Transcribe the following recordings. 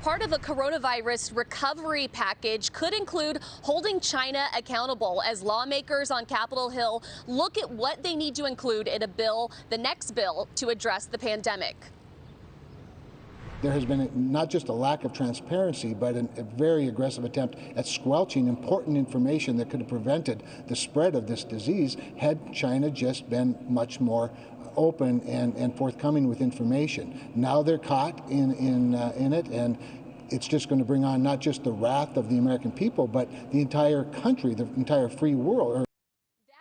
Part of a coronavirus recovery package could include holding China accountable as lawmakers on Capitol Hill look at what they need to include in a bill, the next bill, to address the pandemic. There has been not just a lack of transparency, but a very aggressive attempt at squelching important information that could have prevented the spread of this disease had China just been much more open and forthcoming with information. Now they're caught in it, and it's just going to bring on not just the wrath of the American people, but the entire country, the entire free world.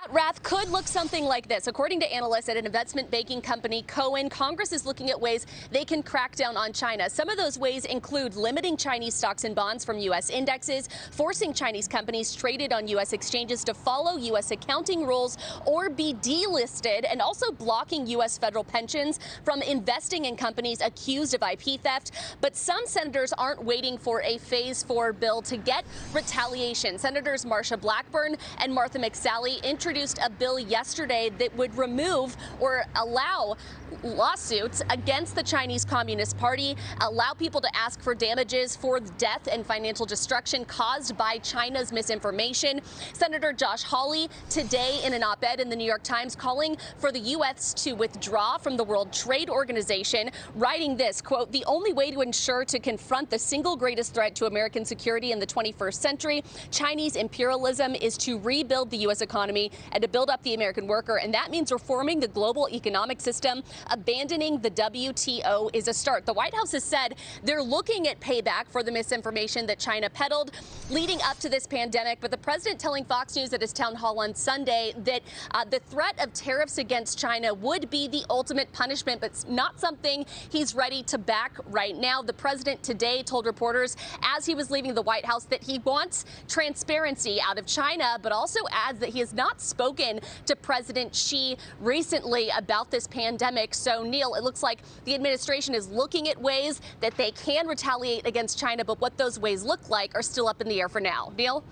That wrath could look something like this. According to analysts at an investment banking company, Cohen, Congress is looking at ways they can crack down on China. Some of those ways include limiting Chinese stocks and bonds from U.S. indexes, forcing Chinese companies traded on U.S. exchanges to follow U.S. accounting rules or be delisted, and also blocking U.S. federal pensions from investing in companies accused of IP theft. But some senators aren't waiting for a Phase 4 bill to get retaliation. Senators Marsha Blackburn and Martha McSally introduced a bill yesterday that would remove or allow lawsuits against the Chinese Communist Party, allow people to ask for damages for death and financial destruction caused by China's misinformation. Senator Josh Hawley today in an op-ed in the New York Times calling for the U.S. to withdraw from the World Trade Organization, writing this, quote, "The only way to ensure to confront the single greatest threat to American security in the 21st century, Chinese imperialism, is to rebuild the U.S. economy and to build up the American worker. And that means reforming the global economic system. Abandoning the WTO is a start." The White House has said they're looking at payback for the misinformation that China peddled leading up to this pandemic. But the president telling Fox News at his town hall on Sunday that the threat of tariffs against China would be the ultimate punishment, but it's not something he's ready to back right now. The president today told reporters as he was leaving the White House that he wants transparency out of China, but also adds that he has not spoken to President Xi recently about this pandemic. So, Neil, it looks like the administration is looking at ways that they can retaliate against China, but what those ways look like are still up in the air for now. Neil?